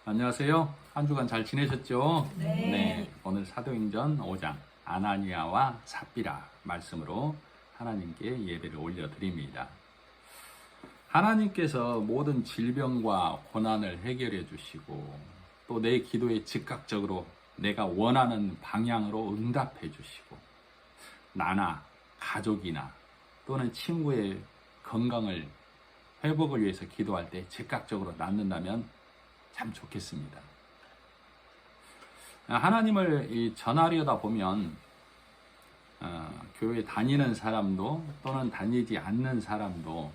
안녕하세요. 한 주간 잘 지내셨죠? 네. 오늘 사도행전 5장 아나니아와 삽비라 말씀으로 하나님께 예배를 올려드립니다. 하나님께서 모든 질병과 고난을 해결해 주시고 또 내 기도에 즉각적으로 내가 원하는 방향으로 응답해 주시고 나나 가족이나 또는 친구의 건강을 회복을 위해서 기도할 때 즉각적으로 낫는다면 참 좋겠습니다. 하나님을 전하려다 보면 교회 다니는 사람도 또는 다니지 않는 사람도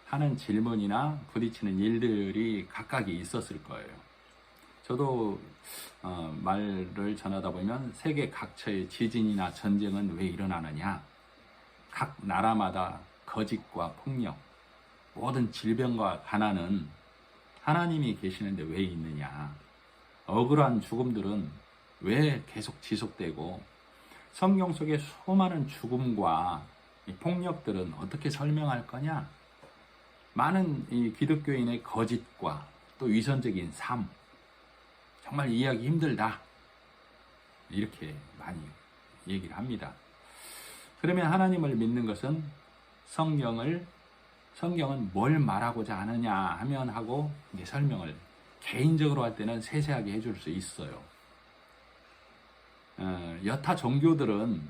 하는 질문이나 부딪히는 일들이 각각이 있었을 거예요. 저도 말을 전하다 보면 세계 각처의 지진이나 전쟁은 왜 일어나느냐, 각 나라마다 거짓과 폭력, 모든 질병과 가난은 하나님이 계시는데 왜 있느냐, 억울한 죽음들은 왜 계속 지속되고 성경 속의 수많은 죽음과 폭력들은 어떻게 설명할 거냐, 많은 이 기독교인의 거짓과 또 위선적인 삶, 정말 이해하기 힘들다, 이렇게 많이 얘기를 합니다. 그러면 하나님을 믿는 것은 성경은 뭘 말하고자 하느냐 하면 하고 이제 설명을 개인적으로 할 때는 세세하게 해줄 수 있어요. 여타 종교들은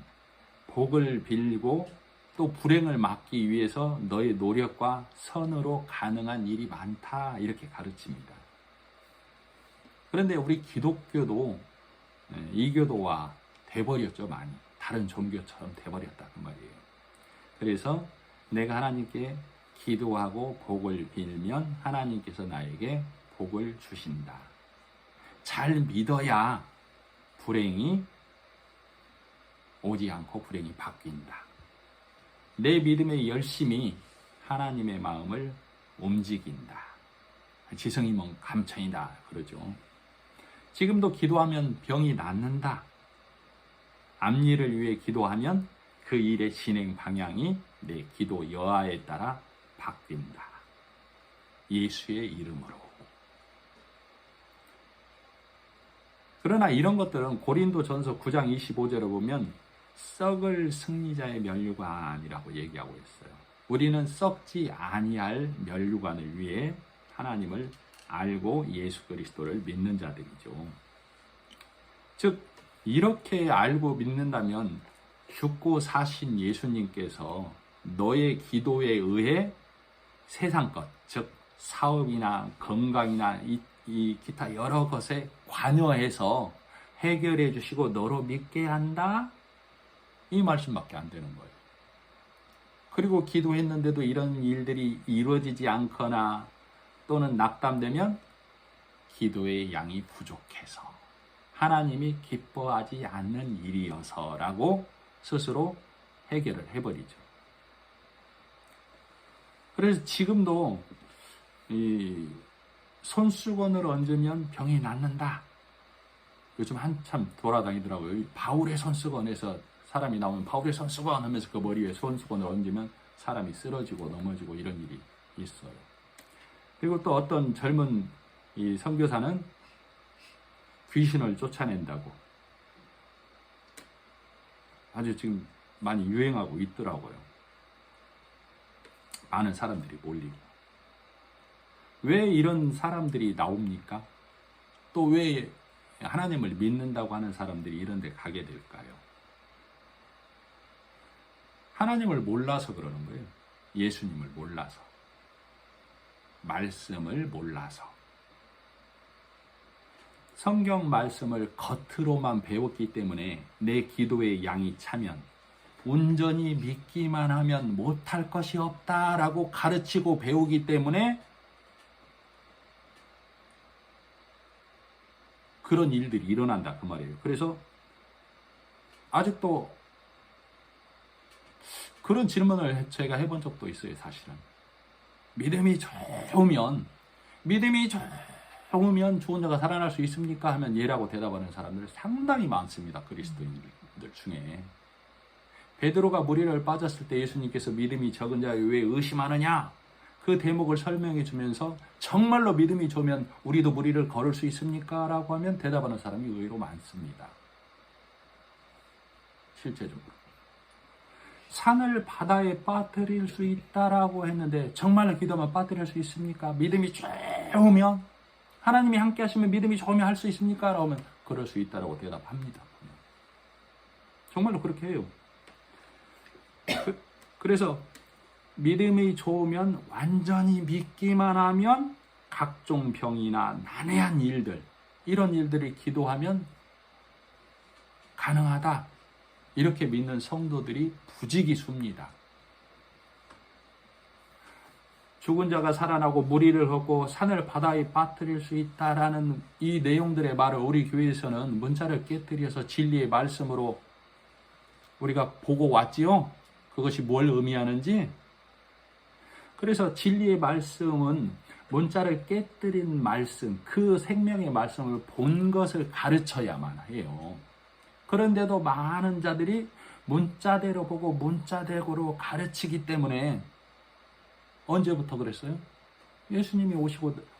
복을 빌고 또 불행을 막기 위해서 너의 노력과 선으로 가능한 일이 많다, 이렇게 가르칩니다. 그런데 우리 기독교도 이교도와 돼버렸죠. 많이 다른 종교처럼 돼버렸다, 그 말이에요. 그래서 내가 하나님께 기도하고 복을 빌면 하나님께서 나에게 복을 주신다. 잘 믿어야 불행이 오지 않고 불행이 바뀐다. 내 믿음의 열심이 하나님의 마음을 움직인다. 지성이면 감천이다, 그러죠. 지금도 기도하면 병이 낫는다. 앞일을 위해 기도하면 그 일의 진행 방향이 내 기도 여하에 따라 바뀐다. 예수의 이름으로. 그러나 이런 것들은 고린도전서 9장 25절에 보면 썩을 승리자의 면류관이라고 얘기하고 있어요. 우리는 썩지 아니할 면류관을 위해 하나님을 알고 예수 그리스도를 믿는 자들이죠. 즉 이렇게 알고 믿는다면 죽고 사신 예수님께서 너의 기도에 의해 세상 것, 즉 사업이나 건강이나 이 기타 여러 것에 관여해서 해결해 주시고 너로 믿게 한다, 이 말씀밖에 안 되는 거예요. 그리고 기도했는데도 이런 일들이 이루어지지 않거나 또는 낙담되면 기도의 양이 부족해서 하나님이 기뻐하지 않는 일이어서라고 스스로 해결을 해버리죠. 그래서 지금도 이 손수건을 얹으면 병이 낫는다, 요즘 한참 돌아다니더라고요. 바울의 손수건에서 사람이 나오면 바울의 손수건 하면서 그 머리 위에 손수건을 얹으면 사람이 쓰러지고 넘어지고 이런 일이 있어요. 그리고 또 어떤 젊은 이 선교사는 귀신을 쫓아낸다고 아주 지금 많이 유행하고 있더라고요. 많은 사람들이 몰리고. 왜 이런 사람들이 나옵니까? 또 왜 하나님을 믿는다고 하는 사람들이 이런 데 가게 될까요? 하나님을 몰라서 그러는 거예요. 예수님을 몰라서. 말씀을 몰라서. 성경 말씀을 겉으로만 배웠기 때문에 내 기도의 양이 차면 온전히 믿기만 하면 못할 것이 없다라고 가르치고 배우기 때문에 그런 일들이 일어난다, 그 말이에요. 그래서 아직도 그런 질문을 제가 해본 적도 있어요, 사실은. 믿음이 좋으면 좋은 자가 살아날 수 있습니까? 하면 예라고 대답하는 사람들 상당히 많습니다, 그리스도인들 중에. 베드로가 무리를 빠졌을 때 예수님께서 믿음이 적은 자여 왜 의심하느냐? 그 대목을 설명해 주면서 정말로 믿음이 좋으면 우리도 무리를 걸을 수 있습니까? 라고 하면 대답하는 사람이 의외로 많습니다. 실제적으로. 산을 바다에 빠뜨릴 수 있다라고 했는데 정말로 기도하면 빠뜨릴 수 있습니까? 믿음이 좋으면 하나님이 함께 하시면 믿음이 좋으면 할 수 있습니까? 라고 하면 그럴 수 있다라고 대답합니다. 정말로 그렇게 해요. 그래서 믿음이 좋으면 완전히 믿기만 하면 각종 병이나 난해한 일들, 이런 일들을 기도하면 가능하다. 이렇게 믿는 성도들이 부지기수입니다. 죽은 자가 살아나고 무리를 걷고 산을 바다에 빠뜨릴 수 있다라는 이 내용들의 말을 우리 교회에서는 문자를 깨뜨려서 진리의 말씀으로 우리가 보고 왔지요. 그것이 뭘 의미하는지. 그래서 진리의 말씀은 문자를 깨뜨린 말씀, 그 생명의 말씀을 본 것을 가르쳐야만 해요. 그런데도 많은 자들이 문자대로 보고 문자대로 가르치기 때문에 언제부터 그랬어요? 예수님이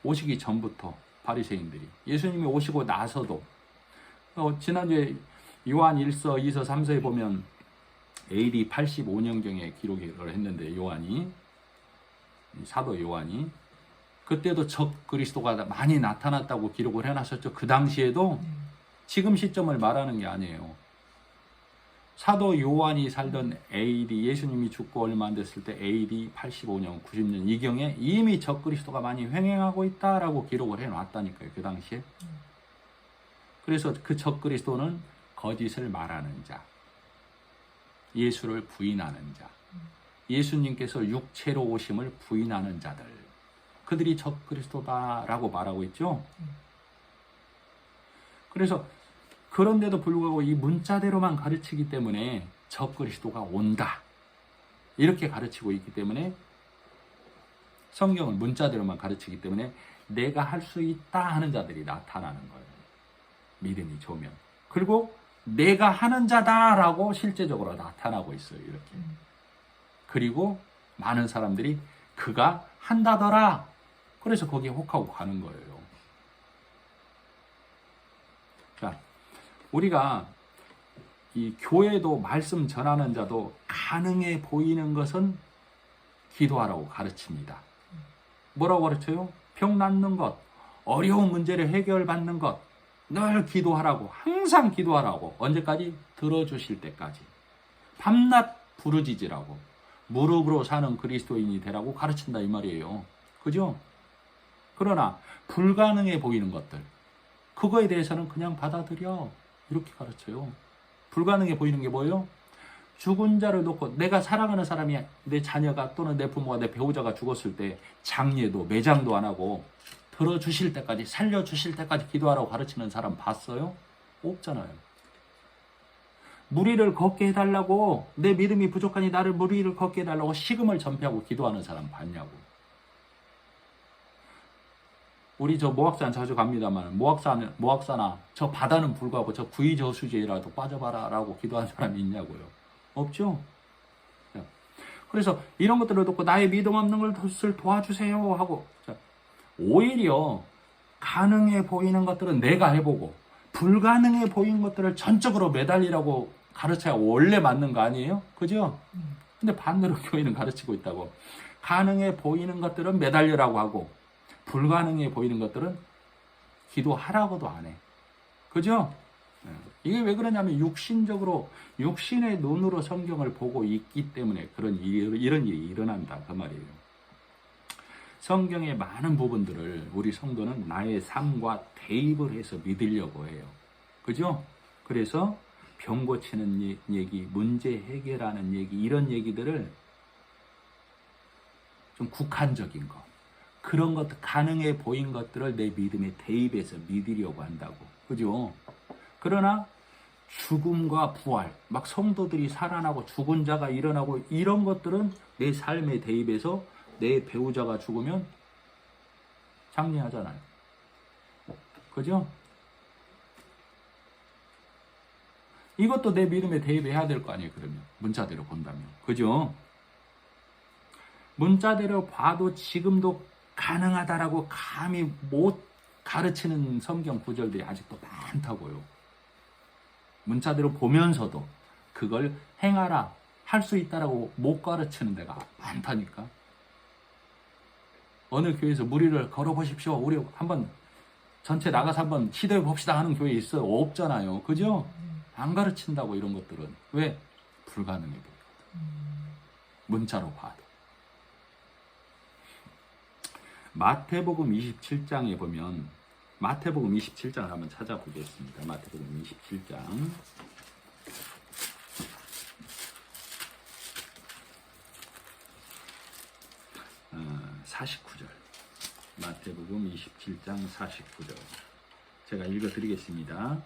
오시기 전부터 바리새인들이, 예수님이 오시고 나서도, 지난주에 요한 1서, 2서, 3서에 보면 AD 85년경에 기록을 했는데 사도 요한이 그때도 적 그리스도가 많이 나타났다고 기록을 해놨었죠. 그 당시에도 지금 시점을 말하는 게 아니에요. 사도 요한이 살던 AD, 예수님이 죽고 얼마 안 됐을 때 AD 85년, 90년 이경에 이미 적 그리스도가 많이 횡행하고 있다라고 기록을 해놨다니까요. 그 당시에. 그래서 그 적 그리스도는 거짓을 말하는 자, 예수를 부인하는 자, 예수님께서 육체로 오심을 부인하는 자들, 그들이 적 그리스도다라고 말하고 있죠. 그래서 그런데도 불구하고 이 문자대로만 가르치기 때문에 적 그리스도가 온다, 이렇게 가르치고 있기 때문에, 성경은 문자대로만 가르치기 때문에 내가 할 수 있다 하는 자들이 나타나는 거예요. 믿음이 좋으면. 그리고 내가 하는 자다라고 실제적으로 나타나고 있어요. 이렇게. 그리고 많은 사람들이 그가 한다더라, 그래서 거기에 혹하고 가는 거예요. 자, 우리가 이 교회도 말씀 전하는 자도 가능해 보이는 것은 기도하라고 가르칩니다. 뭐라고 가르쳐요? 병 낫는 것, 어려운 문제를 해결받는 것, 늘 기도하라고, 항상 기도하라고. 언제까지? 들어주실 때까지. 밤낮 부르짖으라고, 무릎으로 사는 그리스도인이 되라고 가르친다, 이 말이에요. 그죠? 그러나 불가능해 보이는 것들, 그거에 대해서는 그냥 받아들여, 이렇게 가르쳐요. 불가능해 보이는 게 뭐예요? 죽은 자를 놓고 내가 사랑하는 사람이, 내 자녀가 또는 내 부모가, 내 배우자가 죽었을 때 장례도 매장도 안 하고 들어주실 때까지, 살려주실 때까지 기도하라고 가르치는 사람 봤어요? 없잖아요. 무리를 걷게 해달라고, 내 믿음이 부족하니 나를 무리를 걷게 해달라고 식음을 전폐하고 기도하는 사람 봤냐고. 우리 저 모악산 자주 갑니다만, 모악산아, 저 바다는 불구하고 저 구의저수지라도 빠져봐라 라고 기도하는 사람이 있냐고요. 없죠? 그래서 이런 것들을 듣고 나의 믿음 없는 것을 도와주세요 하고, 오히려 가능해 보이는 것들은 내가 해보고 불가능해 보이는 것들을 전적으로 매달리라고 가르쳐야 원래 맞는 거 아니에요? 그죠? 근데 반대로 교회는 가르치고 있다고. 가능해 보이는 것들은 매달리라고 하고 불가능해 보이는 것들은 기도하라고도 안 해. 그죠? 이게 왜 그러냐면 육신적으로, 육신의 눈으로 성경을 보고 있기 때문에 이런 일이 일어난다, 그 말이에요. 성경의 많은 부분들을 우리 성도는 나의 삶과 대입을 해서 믿으려고 해요. 그죠? 그래서 병 고치는 얘기, 문제 해결하는 얘기, 이런 얘기들을 좀 국한적인 거, 그런 것, 가능해 보인 것들을 내 믿음에 대입해서 믿으려고 한다고. 그죠? 그러나 죽음과 부활, 막 성도들이 살아나고 죽은 자가 일어나고 이런 것들은 내 삶에 대입해서 내 배우자가 죽으면 장례하잖아요. 그죠? 이것도 내 믿음에 대입해야 될 거 아니에요, 그러면. 문자대로 본다면. 그죠? 문자대로 봐도 지금도 가능하다라고 감히 못 가르치는 성경 구절들이 아직도 많다고요. 문자대로 보면서도 그걸 행하라, 할 수 있다라고 못 가르치는 데가 많다니까. 어느 교회에서 무리를 걸어보십시오. 우리 한번 전체 나가서 한번 시도해 봅시다 하는 교회 있어요? 없잖아요. 그죠? 안 가르친다고 이런 것들은. 왜? 불가능해 보여. 문자로 봐도. 마태복음 27장에 보면 마태복음 27장을 한번 찾아보겠습니다. 마태복음 27장 49절. 마태복음 27장 49절. 제가 읽어드리겠습니다.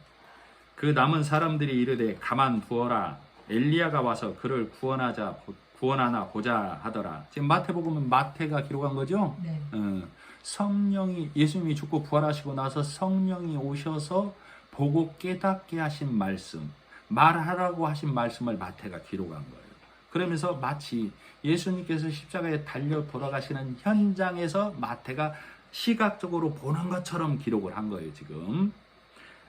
그 남은 사람들이 이르되 가만 두어라. 엘리야가 와서 그를 구원하나 보자 하더라. 지금 마태복음은 마태가 기록한 거죠? 네. 성령이, 예수님이 죽고 부활하시고 나서 성령이 오셔서 보고 깨닫게 하신 말씀, 말하라고 하신 말씀을 마태가 기록한 거예요. 그러면서 마치 예수님께서 십자가에 달려 돌아가시는 현장에서 마태가 시각적으로 보는 것처럼 기록을 한 거예요, 지금.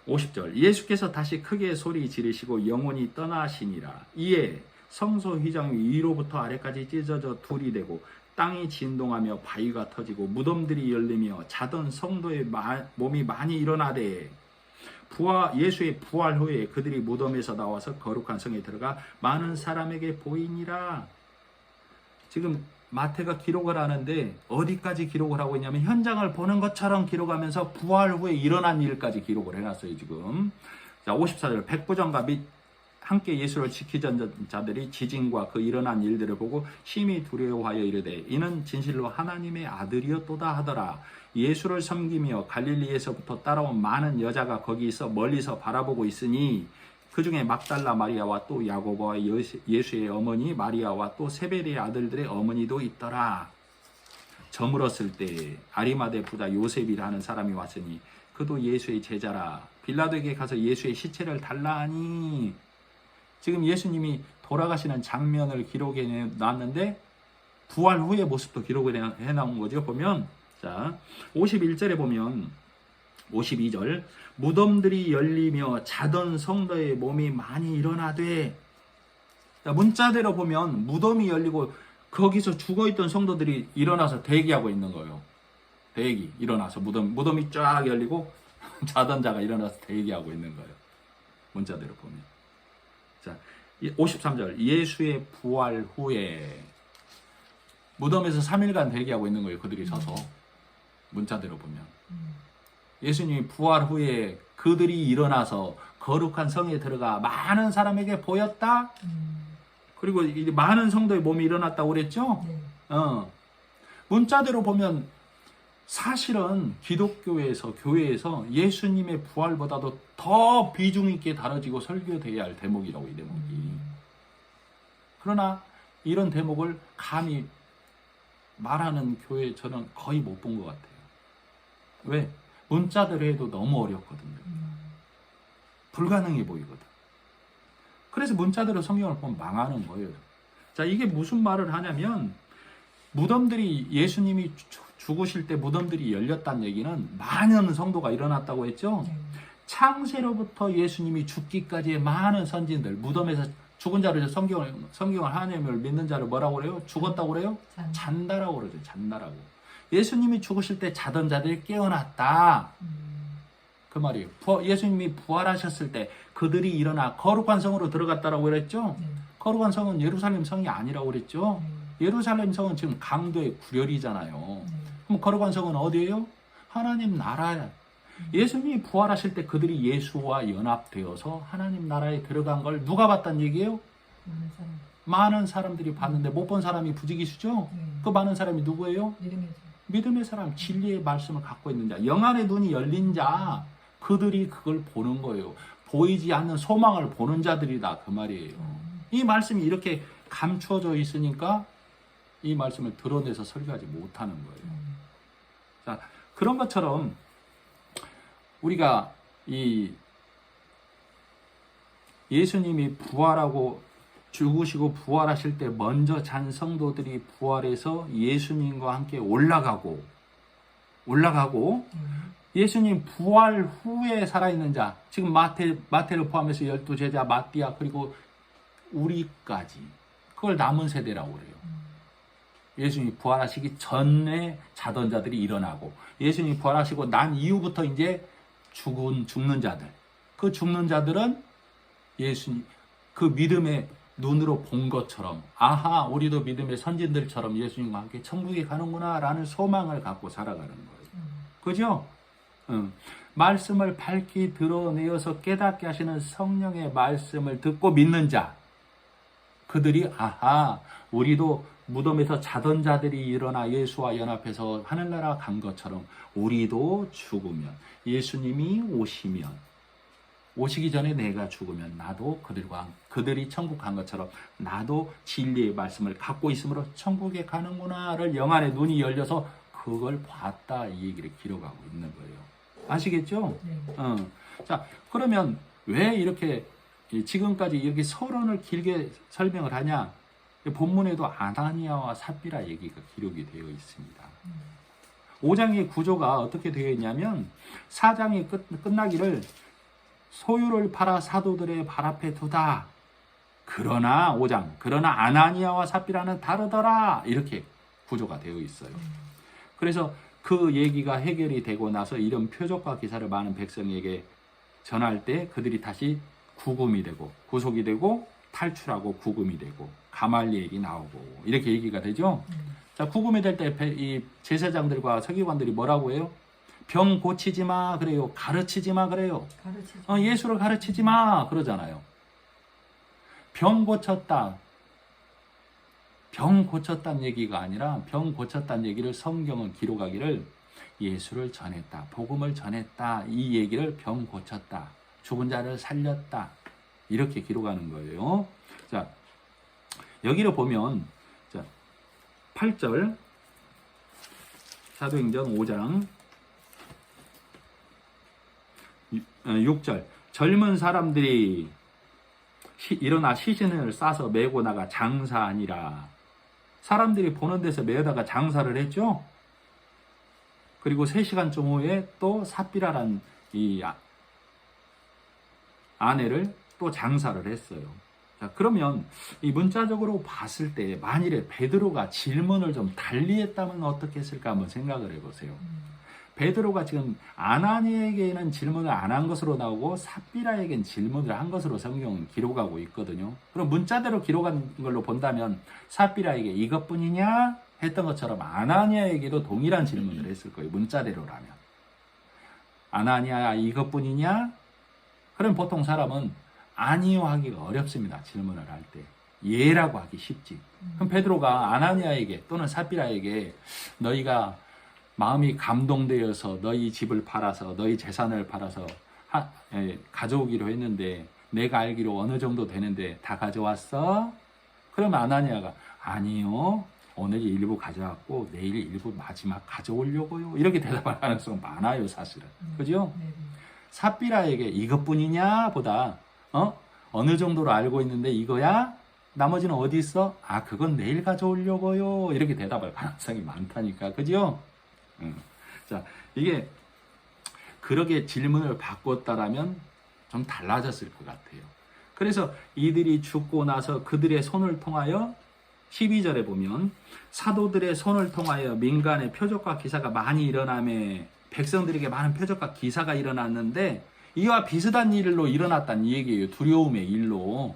50절. 예수께서 다시 크게 소리 지르시고 영혼이 떠나시니라. 이에 성소 휘장 위로부터 아래까지 찢어져 둘이 되고 땅이 진동하며 바위가 터지고 무덤들이 열리며 자던 성도의 몸이 많이 일어나되 예수의 부활 후에 그들이 무덤에서 나와서 거룩한 성에 들어가 많은 사람에게 보이니라. 지금 마태가 기록을 하는데 어디까지 기록을 하고 있냐면 현장을 보는 것처럼 기록하면서 부활 후에 일어난 일까지 기록을 해놨어요, 지금. 자, 54절. 백부장과 및 함께 예수를 지키던 자들이 지진과 그 일어난 일들을 보고 심히 두려워하여 이르되 이는 진실로 하나님의 아들이었도다 하더라. 예수를 섬기며 갈릴리에서부터 따라온 많은 여자가 거기 있어 멀리서 바라보고 있으니 그 중에 막달라 마리아와 또 야고보와 예수의 어머니 마리아와 또 세베대의 아들들의 어머니도 있더라. 저물었을 때 아리마대 부자 요셉이라 하는 사람이 왔으니 그도 예수의 제자라. 빌라도에게 가서 예수의 시체를 달라 하니. 지금 예수님이 돌아가시는 장면을 기록해 놨는데 부활 후의 모습도 기록을 해 나온 거죠. 보면 자 51절에 보면 52절. 무덤들이 열리며 자던 성도의 몸이 많이 일어나되. 자, 문자대로 보면 무덤이 열리고 거기서 죽어있던 성도들이 일어나서 대기하고 있는 거예요. 대기 일어나서 무덤이 쫙 열리고 자던 자가 일어나서 대기하고 있는 거예요. 문자대로 보면. 자, 53절. 예수의 부활 후에 무덤에서 3일간 대기하고 있는 거예요. 그들이 서서. 문자대로 보면. 예수님이 부활 후에 그들이 일어나서 거룩한 성에 들어가 많은 사람에게 보였다. 그리고 많은 성도의 몸이 일어났다고 그랬죠? 네. 문자대로 보면 사실은 기독교에서 교회에서 예수님의 부활보다도 더 비중 있게 다뤄지고 설교돼야 할 대목이라고, 이 대목이. 그러나 이런 대목을 감히 말하는 교회 저는 거의 못 본 것 같아요. 왜? 문자대로 해도 너무 어렵거든요. 불가능해 보이거든. 그래서 문자대로 성경을 보면 망하는 거예요. 자, 이게 무슨 말을 하냐면 무덤들이, 예수님이 죽으실 때 무덤들이 열렸다는 얘기는 많은 성도가 일어났다고 했죠. 창세로부터 예수님이 죽기까지의 많은 선진들, 무덤에서 죽은 자를 성경을 하나님을 믿는 자를 뭐라고 그래요? 죽었다고 그래요? 잔다라고 그러죠. 잔다라고. 예수님이 죽으실 때 자던 자들이 깨어났다. 그 말이에요. 예수님이 부활하셨을 때 그들이 일어나 거룩한 성으로 들어갔다라고 그랬죠. 거룩한 성은 예루살렘 성이 아니라고 그랬죠. 예루살렘 성은 지금 강도의 구렬이잖아요. 그럼 거룩한 성은 어디예요? 하나님 나라야. 예수님이 부활하실 때 그들이 예수와 연합되어서 하나님 나라에 들어간 걸 누가 봤단 얘기예요? 많은 사람들이 봤는데 못 본 사람이 부지기수죠? 그 많은 사람이 누구예요? 믿음의 사람, 진리의 말씀을 갖고 있는 자, 영안의 눈이 열린 자, 그들이 그걸 보는 거예요. 보이지 않는 소망을 보는 자들이다, 그 말이에요. 이 말씀이 이렇게 감추어져 있으니까 이 말씀을 드러내서 설교하지 못하는 거예요. 자, 그런 것처럼 우리가 이 예수님이 부활하고 죽으시고 부활하실 때 먼저 잔 성도들이 부활해서 예수님과 함께 올라가고 예수님 부활 후에 살아있는 자, 지금 마태를 포함해서 12제자, 마띠아, 그리고 우리까지, 그걸 남은 세대라고 그래요. 예수님이 부활하시기 전에 자던 자들이 일어나고, 예수님이 부활하시고 난 이후부터 이제 죽는 자들, 그 죽는 자들은 예수님, 그 믿음의 눈으로 본 것처럼, 아하, 우리도 믿음의 선진들처럼 예수님과 함께 천국에 가는구나 라는 소망을 갖고 살아가는 거예요. 그죠? 말씀을 밝히 드러내어서 깨닫게 하시는 성령의 말씀을 듣고 믿는 자, 그들이 아하, 우리도 무덤에서 자던 자들이 일어나 예수와 연합해서 하늘나라 간 것처럼 우리도 죽으면, 예수님이 오시기 전에 내가 죽으면 나도 그들이 천국 간 것처럼 나도 진리의 말씀을 갖고 있으므로 천국에 가는구나를 영안의 눈이 열려서 그걸 봤다, 이 얘기를 기록하고 있는 거예요. 아시겠죠? 네. 자, 그러면 왜 이렇게 지금까지 이렇게 서론을 길게 설명을 하냐? 본문에도 아나니아와 삽비라 얘기가 기록이 되어 있습니다. 5장의 구조가 어떻게 되어 있냐면 4장이 끝나기를 소유를 팔아 사도들의 발 앞에 두다. 그러나 5장, 그러나 아나니아와 삽비라는 다르더라. 이렇게 구조가 되어 있어요. 그래서 그 얘기가 해결이 되고 나서 이런 표적과 기사를 많은 백성에게 전할 때 그들이 다시 구금이 되고 구속이 되고 탈출하고 구금이 되고 가말리엘이 나오고 이렇게 얘기가 되죠. 자, 구금이 될 때 이 제사장들과 서기관들이 뭐라고 해요? 병 고치지 마 그래요. 가르치지 마 그래요. 예수를 가르치지 마 그러잖아요. 병 고쳤다는 얘기가 아니라 병 고쳤다는 얘기를 성경은 기록하기를 예수를 전했다, 복음을 전했다, 이 얘기를 병 고쳤다, 죽은 자를 살렸다, 이렇게 기록하는 거예요. 자, 여기를 보면, 자, 8절, 사도행전 5장, 6절, 젊은 사람들이 일어나 시신을 싸서 메고 나가 장사하니라. 사람들이 보는 데서 메다가 장사를 했죠. 그리고 3시간쯤 후에 또 삽비라란 이 아내를 또 장사를 했어요. 자, 그러면 이 문자적으로 봤을 때 만일에 베드로가 질문을 좀 달리 했다면 어떻게 했을까 한번 생각을 해보세요. 베드로가 지금 아나니에게는 질문을 안 한 것으로 나오고 삽비라에게는 질문을 한 것으로 성경은 기록하고 있거든요. 그럼 문자대로 기록한 걸로 본다면 삽비라에게 이것뿐이냐 했던 것처럼 아나니아에게도 동일한 질문을 했을 거예요. 문자대로라면. 아나니아야 이것뿐이냐? 그럼 보통 사람은 아니요 하기가 어렵습니다. 질문을 할 때. 예라고 하기 쉽지. 그럼 베드로가 아나니아에게 또는 삽비라에게 너희가 마음이 감동되어서 너희 집을 팔아서 너희 재산을 팔아서 가져오기로 했는데 내가 알기로 어느 정도 되는데 다 가져왔어? 그럼 아나니아가 아니요. 오늘 일부 가져왔고 내일 일부 마지막 가져오려고요. 이렇게 대답할 가능성은 많아요, 사실은. 그죠? 삽비라에게 이것뿐이냐 보다 어느 정도로 알고 있는데 이거야? 나머지는 어디 있어? 아, 그건 내일 가져오려고요. 이렇게 대답할 가능성이 많다니까. 그죠? 자, 이게 그렇게 질문을 바꿨다라면 좀 달라졌을 것 같아요. 그래서 이들이 죽고 나서 그들의 손을 통하여 12절에 보면 사도들의 손을 통하여 민간의 표적과 기사가 많이 일어나매 백성들에게 많은 표적과 기사가 일어났는데 이와 비슷한 일로 일어났다는 얘기예요. 두려움의 일로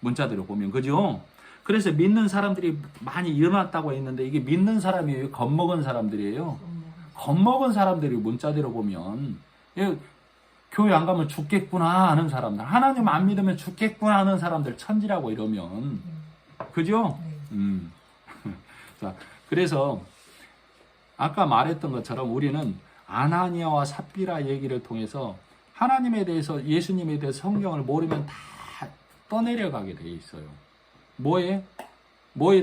문자대로 보면 그죠? 그래서 믿는 사람들이 많이 일어났다고 했는데 이게 믿는 사람이에요? 겁먹은 사람들이에요? 겁먹은 사람들이 문자대로 보면 교회 안 가면 죽겠구나 하는 사람들, 하나님 안 믿으면 죽겠구나 하는 사람들 천지라고 이러면 그죠? 자, 그래서 아까 말했던 것처럼 우리는 아나니아와 삽비라 얘기를 통해서 하나님에 대해서 예수님에 대해서 성경을 모르면 다 떠내려가게 돼 있어요. 뭐에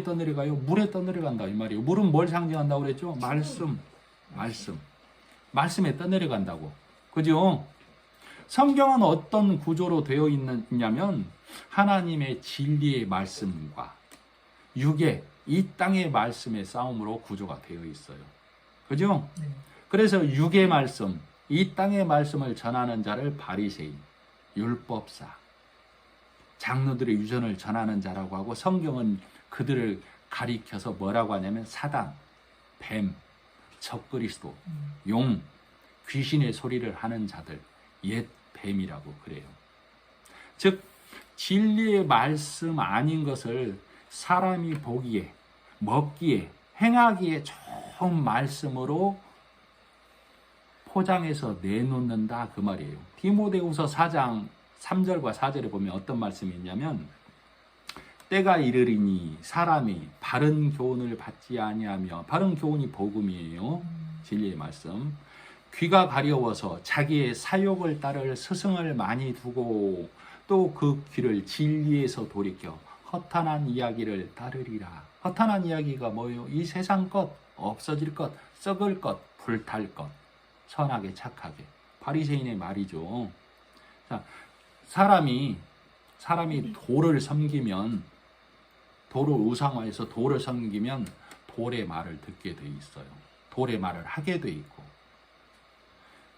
떠내려가요? 물에 떠내려간다 이 말이에요. 물은 뭘 상징한다고 그랬죠? 말씀에 떠내려간다고. 그죠? 성경은 어떤 구조로 되어 있냐면 하나님의 진리의 말씀과 육의 이 땅의 말씀의 싸움으로 구조가 되어 있어요. 그죠? 네. 그래서 육의 말씀, 이 땅의 말씀을 전하는 자를 바리새인, 율법사, 장로들의 유전을 전하는 자라고 하고, 성경은 그들을 가리켜서 뭐라고 하냐면 사단, 뱀, 적그리스도, 용, 귀신의 소리를 하는 자들, 옛 뱀이라고 그래요. 즉 진리의 말씀 아닌 것을 사람이 보기에, 먹기에, 행하기에 좋은 말씀으로 포장해서 내놓는다 그 말이에요. 디모데후서 4장 3절과 4절에 보면 어떤 말씀이 있냐면, 때가 이르리니 사람이 바른 교훈을 받지 아니하며, 바른 교훈이 복음이에요. 진리의 말씀. 귀가 가려워서 자기의 사욕을 따를 스승을 많이 두고 또 그 귀를 진리에서 돌이켜 허탄한 이야기를 따르리라. 허탄한 이야기가 뭐예요? 이 세상 것, 없어질 것, 썩을 것, 불탈 것, 선하게 착하게. 바리새인의 말이죠. 자, 사람이 돌을 섬기면, 돌을 우상화해서 돌을 섬기면 돌의 말을 듣게 돼 있어요. 돌의 말을 하게 돼 있고,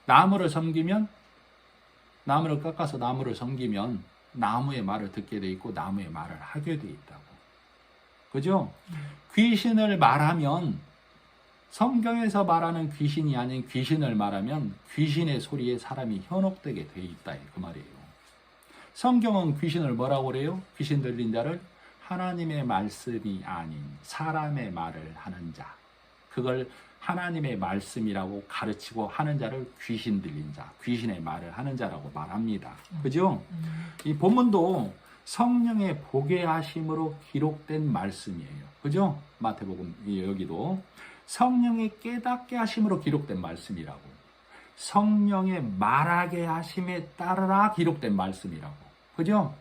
나무를 섬기면, 나무를 깎아서 나무를 섬기면 나무의 말을 듣게 돼 있고 나무의 말을 하게 돼 있다고. 그죠? 귀신을 말하면, 성경에서 말하는 귀신이 아닌 귀신을 말하면 귀신의 소리에 사람이 현혹되게 돼 있다 그 말이에요. 성경은 귀신을 뭐라고 그래요? 귀신 들린 자를 하나님의 말씀이 아닌 사람의 말을 하는 자, 그걸 하나님의 말씀이라고 가르치고 하는 자를 귀신 들린 자, 귀신의 말을 하는 자라고 말합니다. 그죠? 이 본문도 성령의 보게 하심으로 기록된 말씀이에요. 그죠? 마태복음 여기도 성령의 깨닫게 하심으로 기록된 말씀이라고, 성령의 말하게 하심에 따르라 기록된 말씀이라고. 그죠?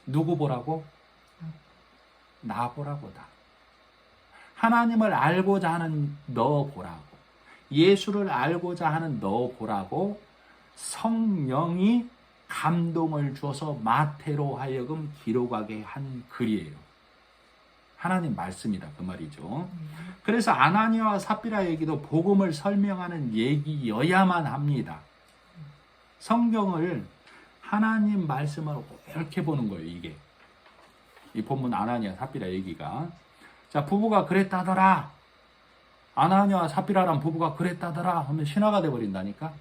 누구 보라고? 나 보라고. 나. 하나님을 알고자 하는 너 보라고, 예수를 알고자 하는 너 보라고 성령이 감동을 주어서 마태로 하여금 기록하게 한 글이에요. 하나님 말씀이다 그 말이죠. 그래서 아나니아와 삽비라 얘기도 복음을 설명하는 얘기여야만 합니다. 성경을 하나님 말씀으로 이렇게 보는 거예요. 이게 이 본문 아나니아 삽비라 얘기가. 자, 부부가 그랬다더라, 아나니아와 삽비라란 부부가 그랬다더라 하면 신화가 돼버린다니까.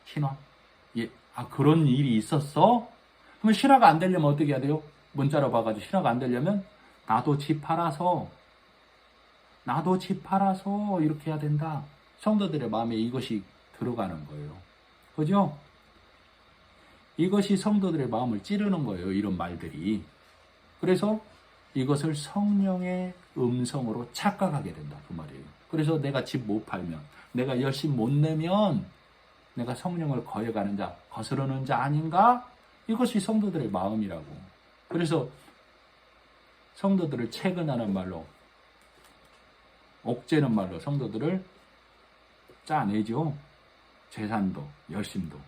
신화. 예, 아 그런 일이 있었어? 그러면 신화가 안 되려면 어떻게 해야 돼요? 문자로 봐가지고 신화가 안 되려면 나도 집 팔아서 이렇게 해야 된다. 성도들의 마음에 이것이 들어가는 거예요. 그죠? 이것이 성도들의 마음을 찌르는 거예요. 이런 말들이. 그래서 이것을 성령의 음성으로 착각하게 된다 그 말이에요. 그래서 내가 집 못 팔면, 내가 열심히 못 내면 내가 성령을 거역하는 자, 거스르는 자 아닌가? 이것이 성도들의 마음이라고. 그래서 성도들을 채근하는 말로, 옥죄는 말로 성도들을 짜내죠. 재산도, 열심도.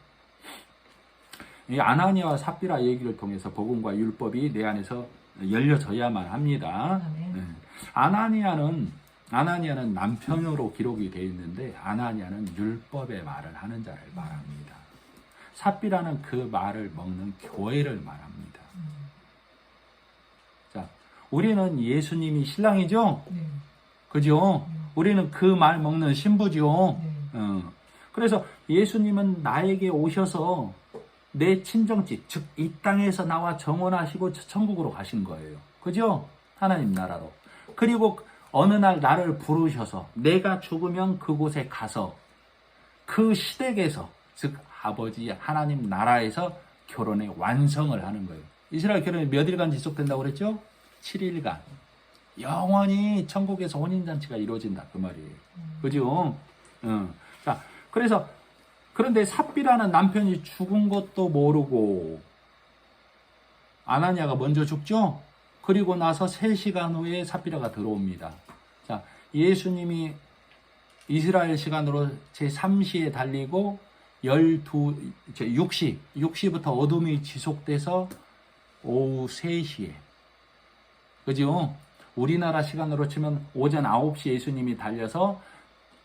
이 아나니아와 삽비라 얘기를 통해서 복음과 율법이 내 안에서 열려져야만 합니다. 네. 아나니아는 남편으로 기록이 되어 있는데, 아나니아는 율법의 말을 하는 자를 말합니다. 삽비라는 그 말을 먹는 교회를 말합니다. 자, 우리는 예수님이 신랑이죠? 그죠? 우리는 그 말 먹는 신부죠? 그래서 예수님은 나에게 오셔서 내 친정집, 즉 이 땅에서 나와 정원하시고 천국으로 가신 거예요. 그죠? 하나님 나라로. 그리고 어느 날 나를 부르셔서 내가 죽으면 그곳에 가서 그 시댁에서, 즉 아버지 하나님 나라에서 결혼의 완성을 하는 거예요. 이스라엘 결혼이 몇 일간 지속된다고 그랬죠? 7일간. 영원히 천국에서 혼인잔치가 이루어진다 그 말이에요. 그죠? 자, 그런데 삽비라는 남편이 죽은 것도 모르고 아나니아가 먼저 죽죠? 그리고 나서 3시간 후에 삽비라가 들어옵니다. 자, 예수님이 이스라엘 시간으로 제3시에 달리고 6시부터 어둠이 지속돼서 오후 3시에. 그죠? 우리나라 시간으로 치면 오전 9시 예수님이 달려서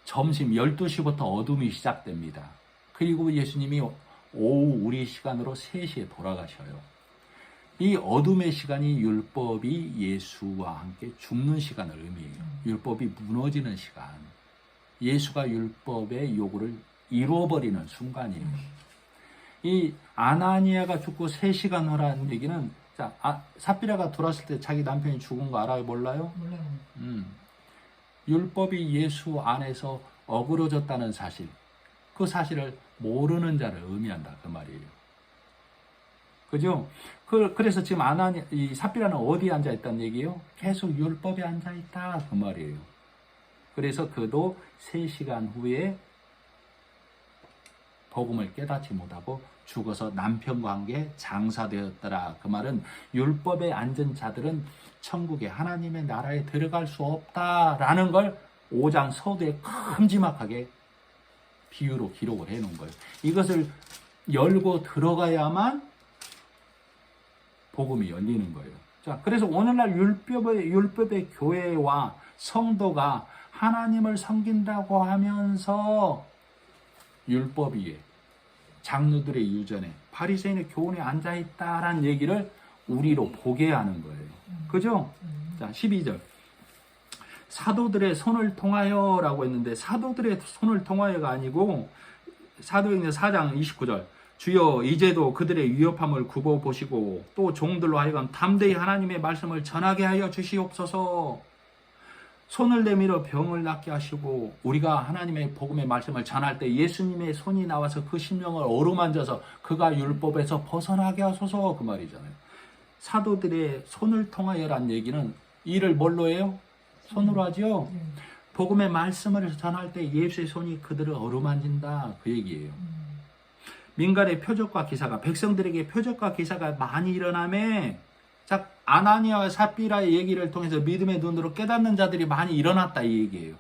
점심 12시부터 어둠이 시작됩니다. 그리고 예수님이 오후 우리 시간으로 3시에 돌아가셔요. 이 어둠의 시간이 율법이 예수와 함께 죽는 시간을 의미해요. 율법이 무너지는 시간. 예수가 율법의 요구를 이루어버리는 순간이에요. 이 아나니아가 죽고 3시간 후라는 얘기는, 자, 삽비라가 돌아왔을 때 자기 남편이 죽은 거 알아요? 몰라요? 몰라요. 율법이 예수 안에서 어그러졌다는 사실, 그 사실을 모르는 자를 의미한다 그 말이에요. 그죠? 그래서 지금 이 삽비라는 어디에 앉아 있다는 얘기예요? 계속 율법에 앉아 있다 그 말이에요. 그래서 그도 3시간 후에 복음을 깨닫지 못하고 죽어서 남편과 함께 장사되었더라. 그 말은 율법에 앉은 자들은 천국에 하나님의 나라에 들어갈 수 없다라는 걸 5장 서두에 큼지막하게 비유로 기록을 해놓은 거예요. 이것을 열고 들어가야만 복음이 열리는 거예요. 자, 그래서 오늘날 율법의 교회와 성도가 하나님을 섬긴다고 하면서 율법 위에 장로들의 유전에 바리새인의 교훈에 앉아있다라는 얘기를 우리로 보게 하는 거예요. 그죠? 자, 12절. 사도들의 손을 통하여 라고 했는데, 사도들의 손을 통하여가 아니고 사도행전 4장 29절. 주여 이제도 그들의 위협함을 굽어보시고 또 종들로 하여금 담대히 하나님의 말씀을 전하게 하여 주시옵소서. 손을 내밀어 병을 낫게 하시고, 우리가 하나님의 복음의 말씀을 전할 때 예수님의 손이 나와서 그 심령을 어루만져서 그가 율법에서 벗어나게 하소서, 그 말이잖아요. 사도들의 손을 통하여란 얘기는 일을 뭘로 해요? 손으로 하죠. 복음의 말씀을 전할 때 예수의 손이 그들을 어루만진다 그 얘기예요. 민간의 표적과 기사가, 백성들에게 표적과 기사가 많이 일어나매, 자, 아나니아와 삽비라의 얘기를 통해서 믿음의 눈으로 깨닫는 자들이 많이 일어났다 이 얘기예요.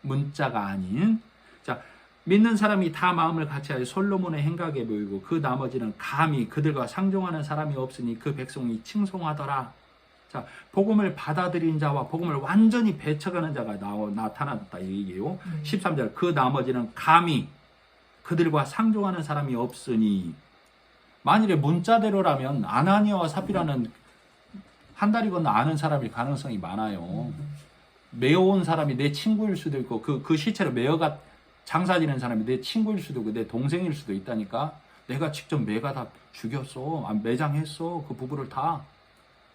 문자가 아닌. 자, 믿는 사람이 다 마음을 같이하여 솔로몬의 행각에 보이고 그 나머지는 감히 그들과 상종하는 사람이 없으니 그 백성이 칭송하더라. 자, 복음을 받아들인 자와 복음을 완전히 배척하는 자가 나타났다 이 얘기예요. 13절. 그 나머지는 감히 그들과 상종하는 사람이 없으니. 만일에 문자대로라면 아나니아와 삽비라는 한 달이 건너 아는 사람일 가능성이 많아요. 메어온 사람이 내 친구일 수도 있고 그 시체로 메어가 장사 지낸 사람이 내 친구일 수도 있고 내 동생일 수도 있다니까. 내가 직접 매가다 죽였어. 매장했어. 그 부부를 다.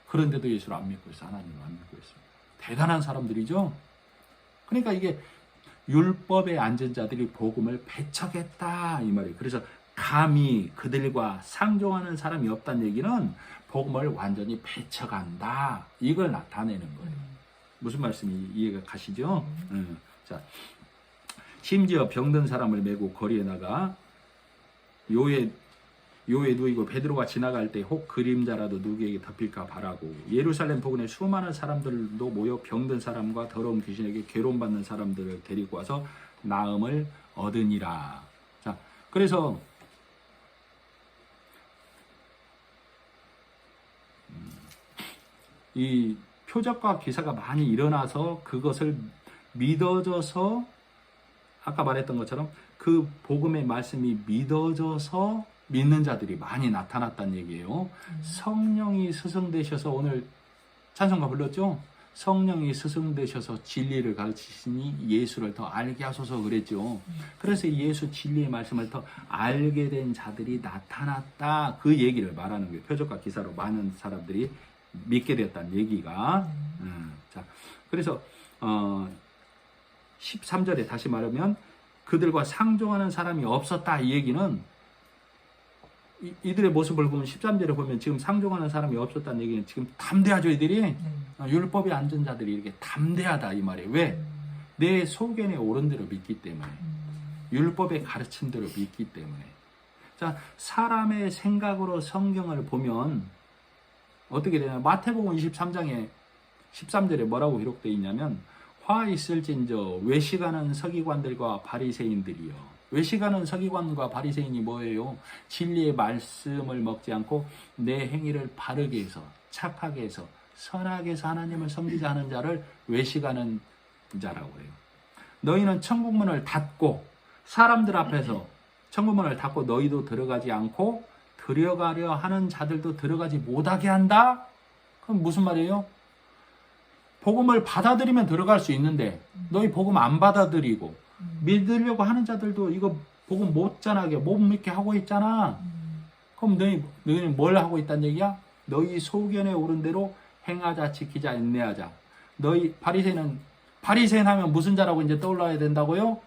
그런데도 예수를 안 믿고 있어. 하나님을 안 믿고 있어. 대단한 사람들이죠. 그러니까 이게 율법에 앉은 자들이 복음을 배척했다 이 말이에요. 그래서 감히 그들과 상종하는 사람이 없다는 얘기는 복음을 완전히 배척한다 이걸 나타내는 거예요. 무슨 말씀이 이해가 가시죠? 자, 심지어 병든 사람을 메고 거리에 나가 요에 누이고 베드로가 지나갈 때 혹 그림자라도 누구에게 덮일까 바라고, 예루살렘 부근에 수많은 사람들도 모여 병든 사람과 더러운 귀신에게 괴로움받는 사람들을 데리고 와서 나음을 얻으니라. 자, 그래서 이 표적과 기사가 많이 일어나서 그것을 믿어져서, 아까 말했던 것처럼 그 복음의 말씀이 믿어져서 믿는 자들이 많이 나타났다는 얘기예요. 성령이 스승되셔서, 오늘 찬송가 불렀죠? 성령이 스승되셔서 진리를 가르치시니 예수를 더 알게 하소서 그랬죠. 그래서 예수 진리의 말씀을 더 알게 된 자들이 나타났다 그 얘기를 말하는 거예요. 표적과 기사로 많은 사람들이 믿게 됐다는 얘기가. 자, 그래서 13절에 다시 말하면 그들과 상종하는 사람이 없었다 이 얘기는, 이들의 모습을 보면 13절에 보면 지금 상종하는 사람이 없었다는 얘기는 지금 담대하죠. 이들이 율법에 앉은 자들이 이렇게 담대하다 이 말이에요. 왜? 내 소견에 옳은 대로 믿기 때문에, 율법의 가르침대로 믿기 때문에. 자, 사람의 생각으로 성경을 보면 어떻게 되냐? 마태복음 23장에 13절에 뭐라고 기록되어 있냐면, 화 있을진저 외식하는 서기관들과 바리새인들이여 외식하는 서기관과 바리새인이 뭐예요? 진리의 말씀을 먹지 않고 내 행위를 바르게 해서 착하게 해서 선하게 해서 하나님을 섬기자 하는 자를 외식하는 자라고 해요. 너희는 천국문을 닫고 사람들 앞에서 천국문을 닫고 너희도 들어가지 않고 들어가려 하는 자들도 들어가지 못하게 한다? 그럼 무슨 말이에요? 복음을 받아들이면 들어갈 수 있는데 너희 복음 안 받아들이고 믿으려고 하는 자들도 이거 복음 못 전하게 못 믿게 하고 있잖아. 그럼 너희는 뭘 하고 있다는 얘기야? 너희 소견에 오른 대로 행하자, 지키자, 인내하자. 너희 바리새인 하면 무슨 자라고 이제 떠올라야 된다고요?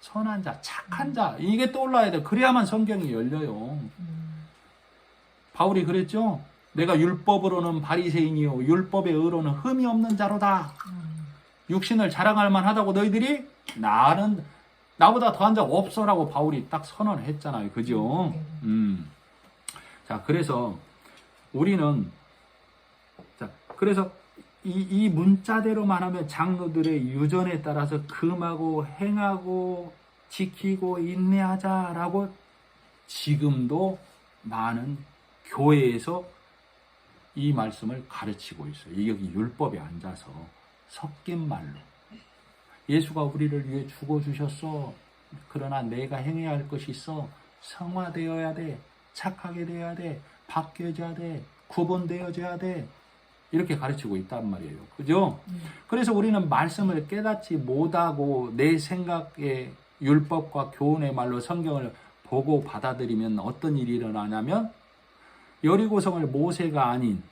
선한 자, 착한 자. 이게 떠올라야 돼. 그래야만 성경이 열려요. 바울이 그랬죠? 내가 율법으로는 바리새인이요 율법의 의로는 흠이 없는 자로다. 육신을 자랑할 만하다고 너희들이 나보다 더한 자 없어라고 바울이 딱 선언을 했잖아요. 그죠? 자, 그래서 우리는 그래서 이 문자대로만 하면 장로들의 유전에 따라서 금하고 행하고 지키고 인내하자라고 지금도 많은 교회에서 이 말씀을 가르치고 있어요. 여기 율법에 앉아서 섞인 말로 예수가 우리를 위해 죽어주셨어. 그러나 내가 행해야 할 것이 있어. 성화되어야 돼. 착하게 되어야 돼. 바뀌어져야 돼. 구분되어져야 돼. 이렇게 가르치고 있단 말이에요. 그죠? 그래서 우리는 말씀을 깨닫지 못하고 내 생각의 율법과 교훈의 말로 성경을 보고 받아들이면 어떤 일이 일어나냐면 여리고성을 모세가 아닌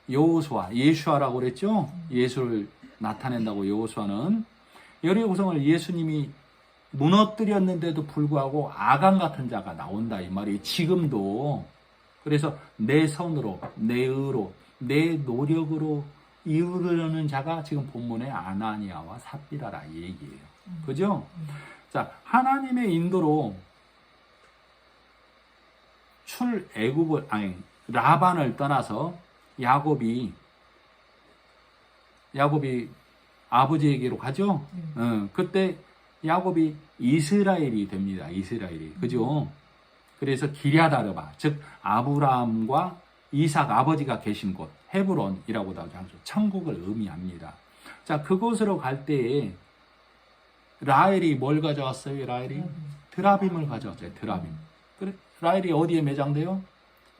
여호수아, 예수아라고 그랬죠? 예수를 나타낸다고 여호수아는 여리고성을 예수님이 무너뜨렸는데도 불구하고 아간 같은 자가 나온다 이 말이에요. 지금도. 그래서 내 손으로, 내 의로, 내 노력으로 이루려는 자가 지금 본문의 아나니아와 삽비라라 이 얘기예요. 그죠? 자, 하나님의 인도로 라반을 떠나서 야곱이 아버지에게로 가죠? 그때 야곱이 이스라엘이 됩니다. 이스라엘이. 그죠? 그래서 기럇아르바, 즉 아브라함과 이삭 아버지가 계신 곳 헤브론이라고도 하죠. 천국을 의미합니다. 자, 그곳으로 갈 때에 라헬이 뭘 가져왔어요? 라헬이 드라빔을 가져왔어요. 드라빔. 그래, 라헬이 어디에 매장돼요?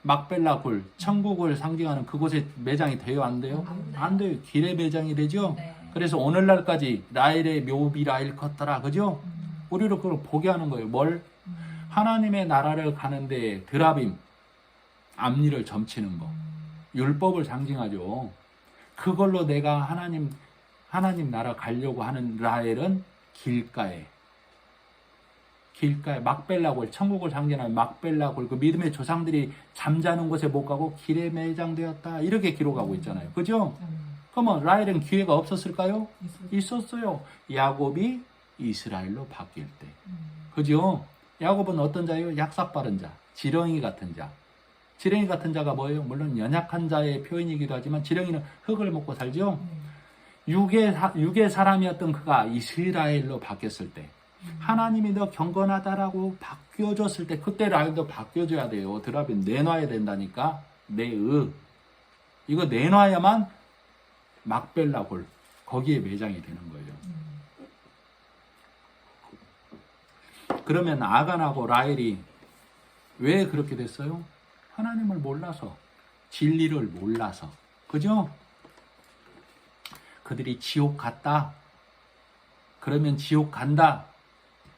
막벨라 굴, 천국을 상징하는 그곳에 매장이 돼요? 안 돼요? 안 돼요. 길에 매장이 되죠? 네. 그래서 오늘날까지 라헬의 묘비라 일컫더라. 그죠? 우리를 그걸 보게 하는 거예요. 뭘? 하나님의 나라를 가는데 드라빔, 앞니를 점치는 거. 율법을 상징하죠. 그걸로 내가 하나님 나라 가려고 하는 라헬은 길가에 막벨라골, 천국을 상징하는 막벨라골, 그 믿음의 조상들이 잠자는 곳에 못 가고 길에 매장되었다. 이렇게 기록하고 있잖아요. 그죠? 그러면 라헬은 기회가 없었을까요? 있었어요. 야곱이 이스라엘로 바뀔 때. 그죠? 야곱은 어떤 자예요? 약삭 빠른 자, 지렁이 같은 자. 지렁이 같은 자가 뭐예요? 물론 연약한 자의 표현이기도 하지만 지렁이는 흙을 먹고 살죠? 육의 사람이었던 그가 이스라엘로 바뀌었을 때 하나님이 너 경건하다라고 바뀌어줬을 때 그때 라헬도 바뀌어줘야 돼요. 드라빔 내놔야 된다니까. 이거 내놔야만 막벨라골 거기에 매장이 되는 거예요. 그러면 아간하고 라헬이 왜 그렇게 됐어요? 하나님을 몰라서, 진리를 몰라서. 그죠? 그들이 지옥 갔다. 그러면 지옥 간다.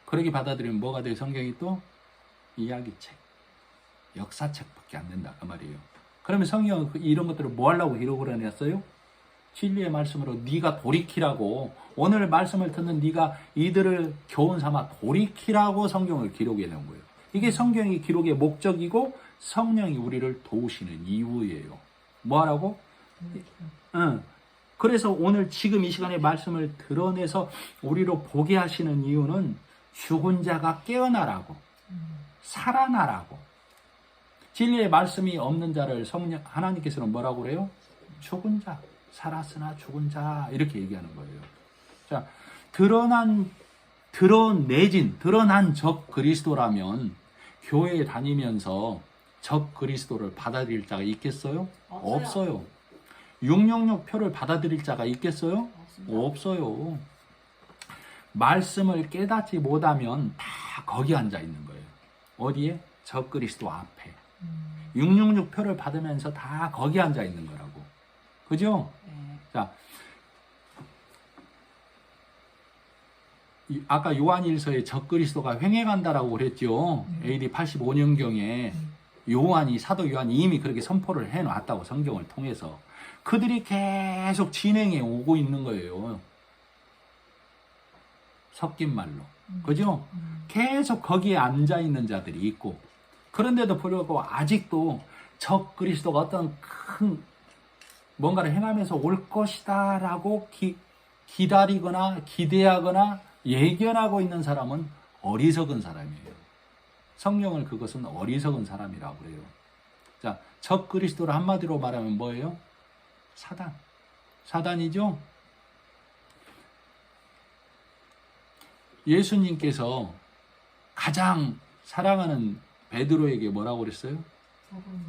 그렇게 받아들이면 뭐가 돼요? 성경이 또 이야기책, 역사책밖에 안 된다 그 말이에요. 그러면 성경은 이런 것들을 뭐 하려고 기록을 해놨어요? 진리의 말씀으로 네가 돌이키라고, 오늘 말씀을 듣는 네가 이들을 교훈 삼아 돌이키라고 성경을 기록해 놓은 거예요. 이게 성경이 기록의 목적이고 성령이 우리를 도우시는 이유예요. 뭐 하라고? 그래서 오늘 지금 이 시간에 말씀을 드러내서 우리로 보게 하시는 이유는 죽은 자가 깨어나라고, 살아나라고. 진리의 말씀이 없는 자를 하나님께서는 뭐라고 그래요? 죽은 자, 살았으나 죽은 자, 이렇게 얘기하는 거예요. 자, 드러난 적 그리스도라면 교회에 다니면서 적 그리스도를 받아들일 자가 있겠어요? 없어요. 666 표를 받아들일 자가 있겠어요? 없어요. 말씀을 깨닫지 못하면 다 거기 앉아 있는 거예요. 어디에? 적 그리스도 앞에. 666 표를 받으면서 다 거기 앉아 있는 거라고. 그죠? 자, 아까 요한일서에 적 그리스도가 횡행한다라고 그랬죠. AD 85년경에 사도 요한이 이미 그렇게 선포를 해놨다고 성경을 통해서. 그들이 계속 진행해 오고 있는 거예요. 섞인 말로. 그죠? 계속 거기에 앉아있는 자들이 있고, 그런데도 불구하고 아직도 적 그리스도가 어떤 큰 뭔가를 행하면서 올 것이다 라고 기다리거나 기대하거나 예견하고 있는 사람은 어리석은 사람이에요. 성경을 그것은 어리석은 사람이라고 그래요. 자, 적 그리스도를 한마디로 말하면 뭐예요? 사단이죠? 예수님께서 가장 사랑하는 베드로에게 뭐라고 그랬어요?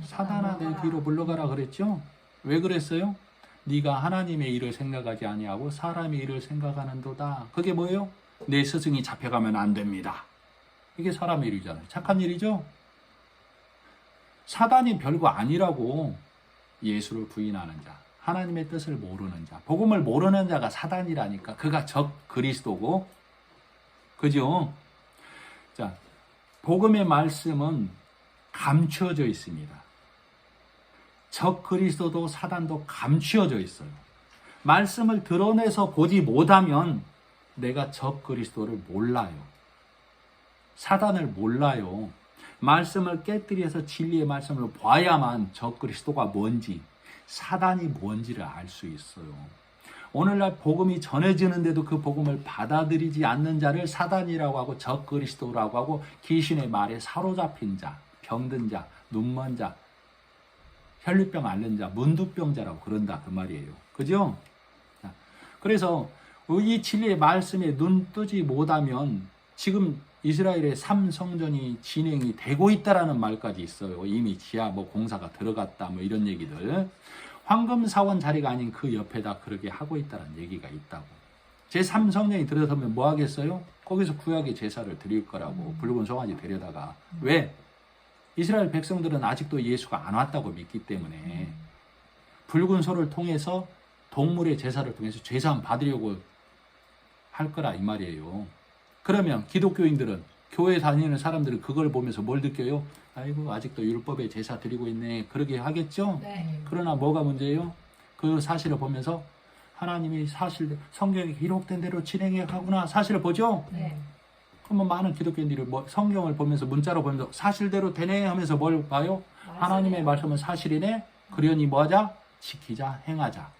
사단아, 내 뒤로 물러가라 그랬죠? 왜 그랬어요? 네가 하나님의 일을 생각하지 아니하고 사람의 일을 생각하는도다. 그게 뭐예요? 내 스승이 잡혀가면 안 됩니다. 이게 사람의 일이잖아요. 착한 일이죠? 사단이 별거 아니라고. 예수를 부인하는 자, 하나님의 뜻을 모르는 자, 복음을 모르는 자가 사단이라니까. 그가 적 그리스도고, 그죠? 자, 복음의 말씀은 감추어져 있습니다. 적 그리스도도 사단도 감추어져 있어요. 말씀을 드러내서 보지 못하면 내가 적 그리스도를 몰라요. 사단을 몰라요. 말씀을 깨뜨려서 진리의 말씀을 봐야만 적 그리스도가 뭔지, 사단이 뭔지를 알 수 있어요. 오늘날 복음이 전해지는데도 그 복음을 받아들이지 않는 자를 사단이라고 하고 적 그리스도라고 하고 귀신의 말에 사로잡힌 자, 병든 자, 눈먼 자, 혈류병 앓는 자, 문두병자라고 그런다 그 말이에요. 그죠? 그래서 이 진리의 말씀에 눈 뜨지 못하면 지금 이스라엘의 3성전이 진행이 되고 있다라는 말까지 있어요. 이미 지하 공사가 들어갔다 이런 얘기들. 황금사원 자리가 아닌 그 옆에다 그렇게 하고 있다는 얘기가 있다고. 제3성전이 들어서면 뭐 하겠어요? 거기서 구약의 제사를 드릴 거라고. 붉은 송아지 데려다가. 왜? 이스라엘 백성들은 아직도 예수가 안 왔다고 믿기 때문에 붉은 소를 통해서 동물의 제사를 통해서 제사함 받으려고 할 거라 이 말이에요. 그러면 기독교인들은, 교회 다니는 사람들은 그걸 보면서 뭘 느껴요? 아이고, 아직도 율법의 제사 드리고 있네. 그러게 하겠죠? 네. 그러나 뭐가 문제예요? 그 사실을 보면서 하나님이 성경에 기록된 대로 진행해 가구나 사실을 보죠? 네. 그러면 많은 기독교인들이 성경을 보면서 문자로 보면서 사실대로 되네 하면서 뭘 봐요? 맞아요. 하나님의 말씀은 사실이네. 그러니 뭐하자? 지키자, 행하자.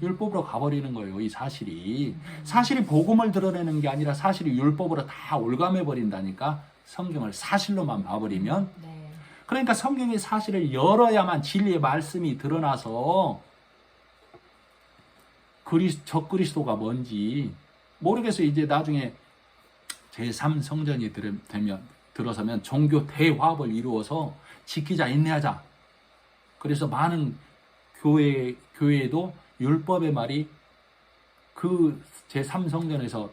율법으로 가버리는 거예요. 이 사실이. 사실이 복음을 드러내는 게 아니라 사실이 율법으로 다 올감해 버린다니까. 성경을 사실로만 봐버리면. 네. 그러니까 성경의 사실을 열어야만 진리의 말씀이 드러나서 적 그리스도가 뭔지 모르겠어요. 이제 나중에 제3성전이 들어서면 종교 대화합을 이루어서 지키자, 인내하자. 그래서 많은 교회에도 율법의 말이 그 제3성전에서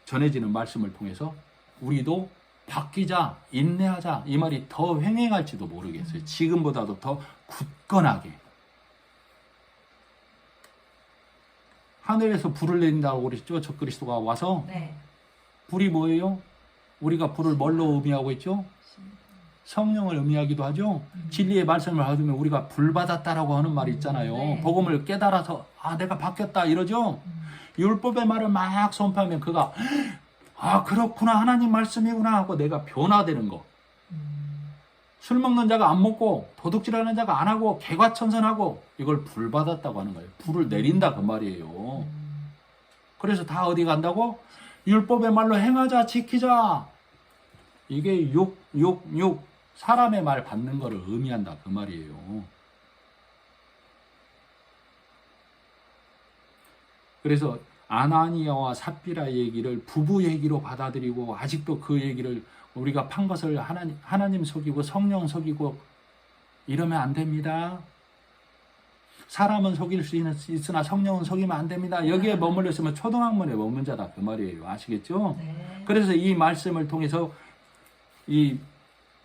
전해지는 말씀을 통해서 우리도 바뀌자, 인내하자, 이 말이 더 횡행할지도 모르겠어요. 지금보다도 더 굳건하게. 하늘에서 불을 내린다고 그랬죠. 적 그리스도가 와서. 네. 불이 뭐예요? 우리가 불을 뭘로 의미하고 있죠? 성령을 의미하기도 하죠. 진리의 말씀을 받으면 우리가 불 받았다라고 하는 말이 있잖아요. 네. 복음을 깨달아서 내가 바뀌었다 이러죠. 율법의 말을 막 선포하면 그가 그렇구나, 하나님 말씀이구나 하고 내가 변화되는 거. 술 먹는 자가 안 먹고 도둑질하는 자가 안 하고 개과천선하고 이걸 불 받았다고 하는 거예요. 불을 내린다 그 말이에요. 그래서 다 어디 간다고? 율법의 말로 행하자, 지키자. 이게 사람의 말 받는 거를 의미한다 그 말이에요. 그래서 아나니아와 삽비라 얘기를 부부 얘기로 받아들이고 아직도 그 얘기를 우리가 판 것을 하나님 속이고 성령 속이고 이러면 안 됩니다. 사람은 속일 수 있으나 성령은 속이면 안 됩니다. 여기에 머물러 있으면 초등학문에 머문 자다 그 말이에요. 아시겠죠? 네. 그래서 이 말씀을 통해서 이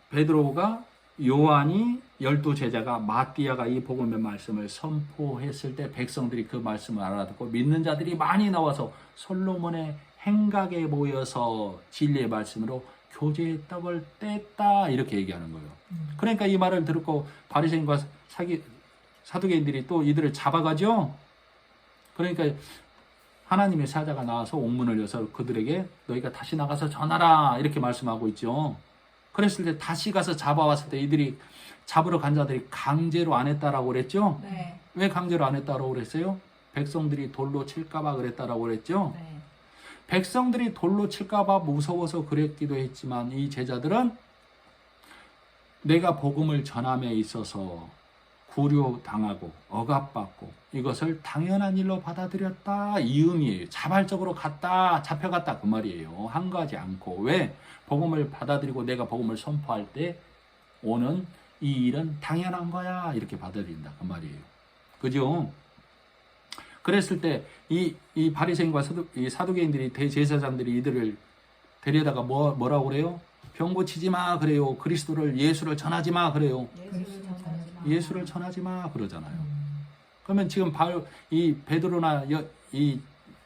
베드로가 요한이 12제자가 마띠아가 이 복음의 말씀을 선포했을 때 백성들이 그 말씀을 알아듣고 믿는 자들이 많이 나와서 솔로몬의 행각에 모여서 진리의 말씀으로 교제의 떡을 뗐다 이렇게 얘기하는 거예요. 그러니까 이 말을 듣고 바리새인과 사두개인들이 또 이들을 잡아가죠. 그러니까 하나님의 사자가 나와서 옥문을 여서 그들에게 너희가 다시 나가서 전하라 이렇게 말씀하고 있죠. 그랬을 때 다시 가서 잡아왔을 때 이들이 잡으러 간 자들이 강제로 안 했다라고 그랬죠. 네. 왜 강제로 안 했다라고 그랬어요? 백성들이 돌로 칠까봐 그랬다라고 그랬죠. 네. 백성들이 돌로 칠까봐 무서워서 그랬기도 했지만 이 제자들은 내가 복음을 전함에 있어서 구류당하고 억압받고 이것을 당연한 일로 받아들였다 이 의미예요. 자발적으로 갔다 잡혀갔다 그 말이에요. 한가하지 않고. 왜? 복음을 받아들이고 내가 복음을 선포할 때 오는 이 일은 당연한 거야 이렇게 받아들인다 그 말이에요. 그죠? 그랬을 때 이 바리새인과 사두개인들이 대제사장들이 이들을 데려다가 뭐라고 그래요? 병 고치지 마 그래요. 그리스도를 예수를 전하지 마 그래요. 예수를 전하지 마 그러잖아요. 그러면 지금 이 베드로나 이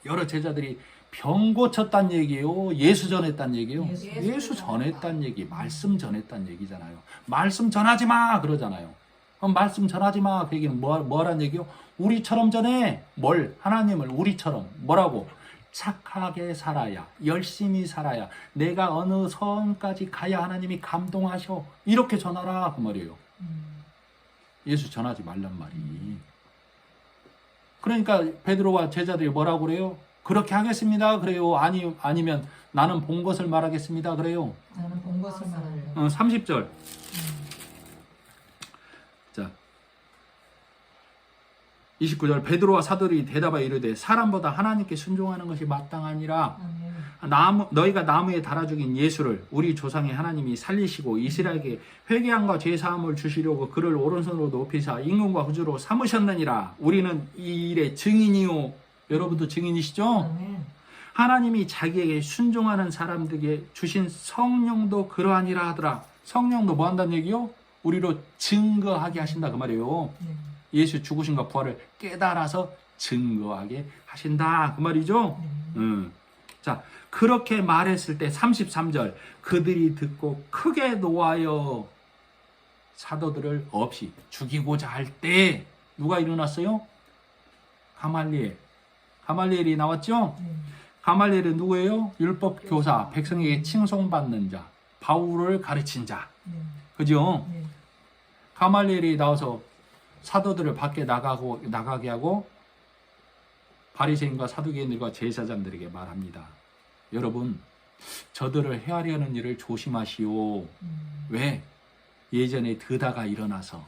여러 제자들이 병 고쳤단 얘기예요. 예수 전했단 얘기예요. 예수 전했단 얘기, 말씀 전했단 얘기잖아요. 말씀 전하지 마 그러잖아요. 그럼 말씀 전하지 마 그 얘기는 뭐란 얘기요? 우리처럼 전해. 뭘? 하나님을 우리처럼 뭐라고? 착하게 살아야, 열심히 살아야, 내가 어느 선까지 가야 하나님이 감동하셔. 이렇게 전하라 그 말이에요. 예수 전하지 말란 말이. 그러니까 베드로와 제자들이 뭐라고 그래요? 그렇게 하겠습니다 그래요. 아니면 나는 본 것을 말하겠습니다 그래요. 나는 본 것을 말하려고. 30절. 자, 29절. 베드로와 사도들이 대답하여 이르되 사람보다 하나님께 순종하는 것이 마땅하니라. 너희가 나무에 달아 죽인 예수를 우리 조상의 하나님이 살리시고 이스라엘에게 회개함과 죄사함을 주시려고 그를 오른손으로 높이사 임금과 구주로 삼으셨느니라. 우리는 이 일의 증인이요. 여러분도 증인이시죠? 하나님이 자기에게 순종하는 사람들에게 주신 성령도 그러하니라 하더라. 성령도 뭐 한다는 얘기요? 우리로 증거하게 하신다 그 말이에요. 예수 죽으신과 부활을 깨달아서 증거하게 하신다 그 말이죠. 자, 그렇게 말했을 때 33절 그들이 듣고 크게 노하여 사도들을 없이 죽이고자 할 때 누가 일어났어요? 가말리엘이 나왔죠? 가말리엘은 누구예요? 율법 교사, 백성에게 칭송받는 자, 바울을 가르친 자. 그죠? 가말리엘이 나와서 사도들을 밖에 나가게 하고 바리새인과 사두개인들과 제사장들에게 말합니다. 여러분, 저들을 해하려는 일을 조심하시오. 왜? 예전에 유다가 일어나서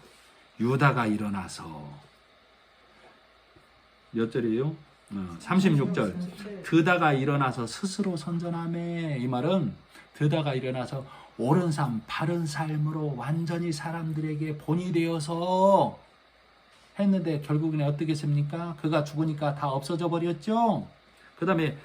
몇 절이에요? 36절. 드다가 일어나서 스스로 선전하매. 이 말은 드다가 일어나서 옳은 삶, 바른 삶으로 완전히 사람들에게 본이 되어서 했는데 결국에는 어떻게 했습니까? 그가 죽으니까 다 없어져 버렸죠. 그 다음에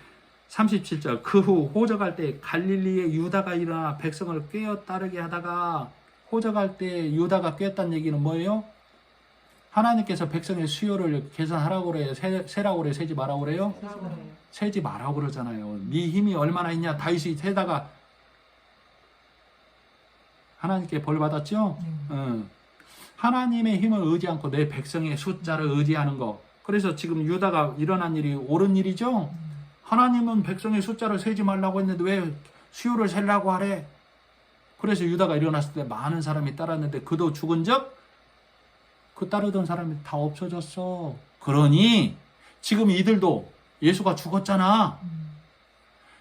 37절. 그 후 호적할 때 갈릴리에 유다가 일어나 백성을 꿰어 따르게 하다가, 호적할 때 유다가 꿰었다는 얘기는 뭐예요? 하나님께서 백성의 수요를 계산하라고 그래요? 세라고 그래요? 세지 말라고 그래요? 세지 말라고 그러잖아요. 네 힘이 얼마나 있냐? 다윗이 세다가 하나님께 벌 받았죠? 하나님의 힘을 의지 않고 내 백성의 숫자를 의지하는 거. 그래서 지금 유다가 일어난 일이 옳은 일이죠? 하나님은 백성의 숫자를 세지 말라고 했는데 왜 수요를 세려고 하래? 그래서 유다가 일어났을 때 많은 사람이 따랐는데 그도 죽은 적? 그 따르던 사람이 다 없어졌어. 그러니 지금 이들도 예수가 죽었잖아.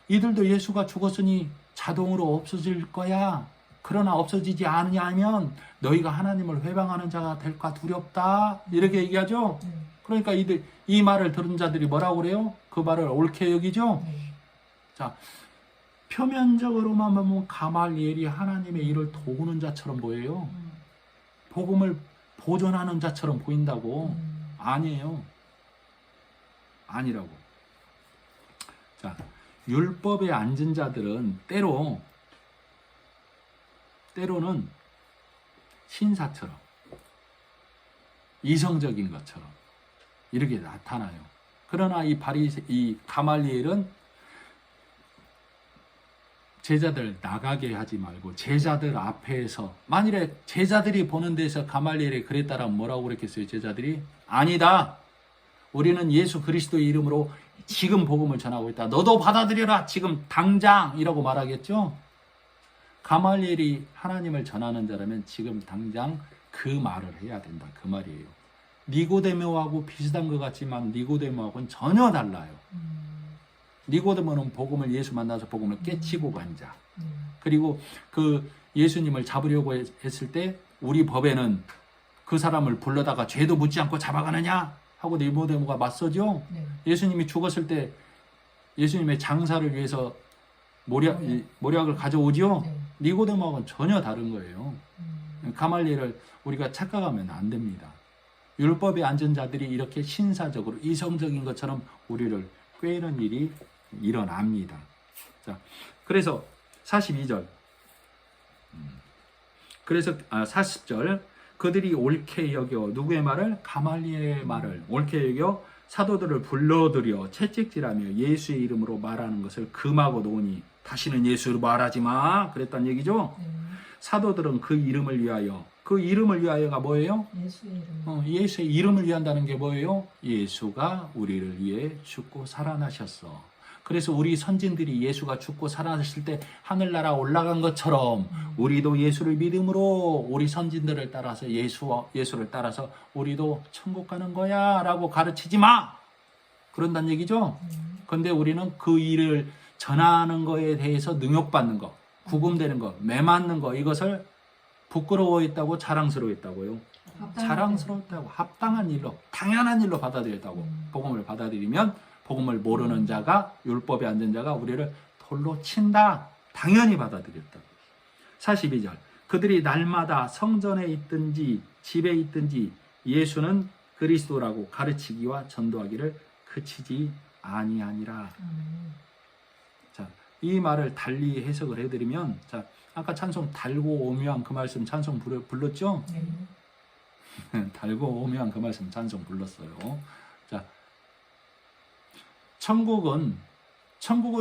이들도 예수가 죽었으니 자동으로 없어질 거야. 그러나 없어지지 않으면 너희가 하나님을 회방하는 자가 될까 두렵다. 이렇게 얘기하죠. 그러니까 이 말을 들은 자들이 뭐라고 그래요? 그 말을 옳게 여기죠? 네. 자, 표면적으로만 보면 가말리엘이 하나님의 일을 도우는 자처럼 보여요. 복음을 보존하는 자처럼 보인다고. 아니에요. 아니라고. 자, 율법에 앉은 자들은 때로는 신사처럼, 이성적인 것처럼 이렇게 나타나요. 그러나 이 가말리엘은 제자들 나가게 하지 말고 제자들 앞에서, 만일에 제자들이 보는 데서 가말리엘이 그랬다라면 뭐라고 그랬겠어요? 제자들이 아니다, 우리는 예수 그리스도의 이름으로 지금 복음을 전하고 있다, 너도 받아들여라 지금 당장, 이라고 말하겠죠. 가말리엘이 하나님을 전하는 자라면 지금 당장 그 말을 해야 된다, 그 말이에요. 니고데모하고 비슷한 것 같지만 니고데모하고는 전혀 달라요. 니고데모는 복음을, 예수 만나서 복음을 깨치고 간 자. 그리고 그 예수님을 잡으려고 했을 때 우리 법에는 그 사람을 불러다가 죄도 묻지 않고 잡아가느냐 하고 니고데모가 맞서죠. 네. 예수님이 죽었을 때 예수님의 장사를 위해서 모략을 가져오죠. 네. 니고데모하고는 전혀 다른 거예요. 가말리엘을 우리가 착각하면 안 됩니다. 율법에 앉은 자들이 이렇게 신사적으로 이성적인 것처럼 우리를 꾀는 일이 일어납니다. 자, 그래서 42절. 그래서 40절. 그들이 옳게 여겨, 누구의 말을? 가말리엘의 말을 옳게 여겨 사도들을 불러들여 채찍질하며 예수의 이름으로 말하는 것을 금하고 노니, 다시는 예수로 말하지 마, 그랬단 얘기죠. 사도들은 그 이름을 위하여, 그 이름을 위하여가 뭐예요? 예수의 이름. 예수의 이름을 위한다는 게 뭐예요? 예수가 우리를 위해 죽고 살아나셨어. 그래서 우리 선진들이 예수가 죽고 살아나실 때 하늘나라 올라간 것처럼 우리도 예수를 믿음으로 우리 선진들을 따라서 예수를 따라서 우리도 천국 가는 거야 라고 가르치지 마, 그런다는 얘기죠. 근데 우리는 그 일을 전하는 거에 대해서 능욕받는 거, 구금되는 거, 매맞는 거, 이것을 부끄러워했다고, 자랑스러워했다고요. 자랑스러웠다고, 합당한 일로, 당연한 일로 받아들였다고. 복음을 받아들이면 복음을 모르는 자가, 율법에 앉은 자가 우리를 돌로 친다, 당연히 받아들였다고. 42절. 그들이 날마다 성전에 있든지 집에 있든지 예수는 그리스도라고 가르치기와 전도하기를 그치지 아니하니라. 자, 이 말을 달리 해석을 해드리면, 자, 아까 찬송 달고 오묘한 그 말씀 찬송 불렀죠? 달고 오묘한 그 말씀 찬송 불렀어요. 자, 천국은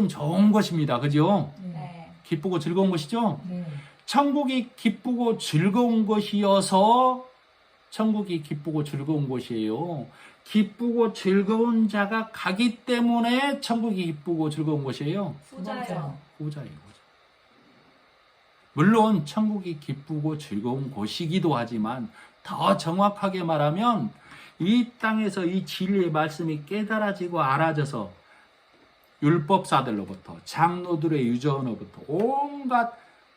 좋은 것입니다. 그죠? 네. 기쁘고 즐거운 것이죠? 네. 천국이 기쁘고 즐거운 것이어서 천국이 기쁘고 즐거운 곳이에요. 기쁘고 즐거운 자가 가기 때문에 천국이 기쁘고 즐거운 것이에요. 후자요. 후자예요. 물론 천국이 기쁘고 즐거운 곳이기도 하지만 더 정확하게 말하면 이 땅에서 이 진리의 말씀이 깨달아지고 알아져서 율법사들로부터, 장로들의 유전으로부터, 온갖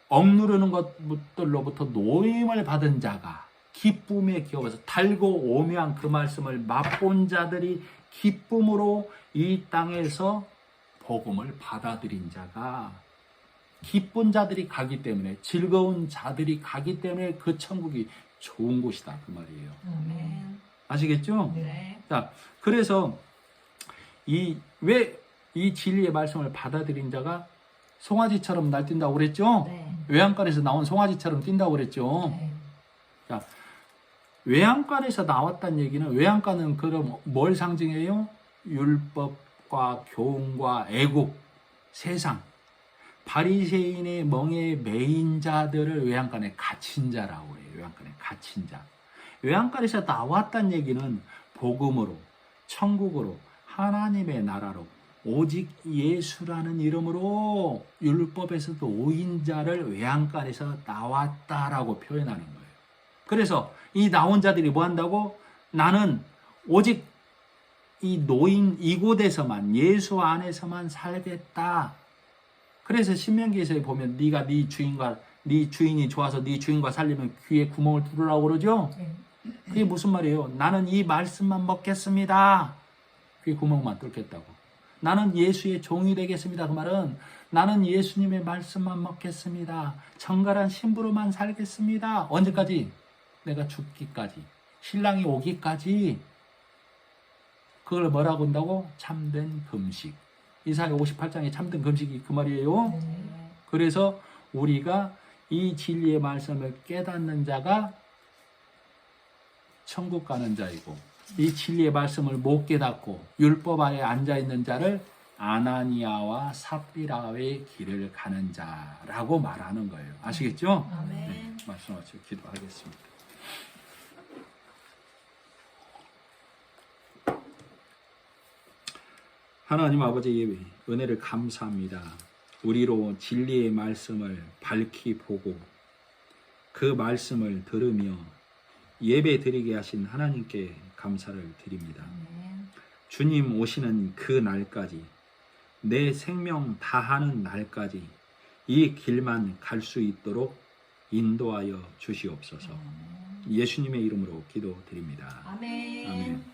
억누르는 것들로부터 노임을 받은 자가 기쁨에 기업에서 달고 오묘한 그 말씀을 맛본 자들이 기쁨으로 이 땅에서 복음을 받아들인 자가, 기쁜 자들이 가기 때문에, 즐거운 자들이 가기 때문에 그 천국이 좋은 곳이다, 그 말이에요. 아시겠죠? 네. 자, 그래서 왜 이 진리의 말씀을 받아들인 자가 송아지처럼 날뛴다고 그랬죠? 네. 외양간에서 나온 송아지처럼 뛴다고 그랬죠? 네. 자, 외양간에서 나왔다는 얘기는, 외양간은 그럼 뭘 상징해요? 율법과 교훈과 애국, 세상, 바리새인의 멍에 매인 자들을 외양간에 갇힌 자라고 해요. 외양간에 갇힌 자. 외양간에서 나왔다는 얘기는 복음으로, 천국으로, 하나님의 나라로, 오직 예수라는 이름으로 율법에서도 오인 자를 외양간에서 나왔다라고 표현하는 거예요. 그래서 이 나온 자들이 뭐 한다고? 나는 오직 이 노인 이곳에서만, 예수 안에서만 살겠다. 그래서 신명기에서 보면 네가 네 주인이 좋아서 네 주인과 살려면 귀에 구멍을 뚫으라고 그러죠? 그게 무슨 말이에요? 나는 이 말씀만 먹겠습니다. 귀에 구멍만 뚫겠다고. 나는 예수의 종이 되겠습니다. 그 말은 나는 예수님의 말씀만 먹겠습니다. 정갈한 신부로만 살겠습니다. 언제까지? 내가 죽기까지. 신랑이 오기까지. 그걸 뭐라고 한다고? 참된 금식. 이사야 58장에 참된 금식이 그 말이에요. 그래서 우리가 이 진리의 말씀을 깨닫는 자가 천국 가는 자이고, 이 진리의 말씀을 못 깨닫고 율법 아래 앉아있는 자를 아나니아와 삽비라의 길을 가는 자라고 말하는 거예요. 아시겠죠? 아멘. 네, 말씀하시고 기도하겠습니다. 하나님 아버지의 은혜를 감사합니다. 우리로 진리의 말씀을 밝히 보고 그 말씀을 들으며 예배 드리게 하신 하나님께 감사를 드립니다. 주님 오시는 그 날까지, 내 생명 다하는 날까지 이 길만 갈 수 있도록 인도하여 주시옵소서. 예수님의 이름으로 기도드립니다. 아멘. 아멘.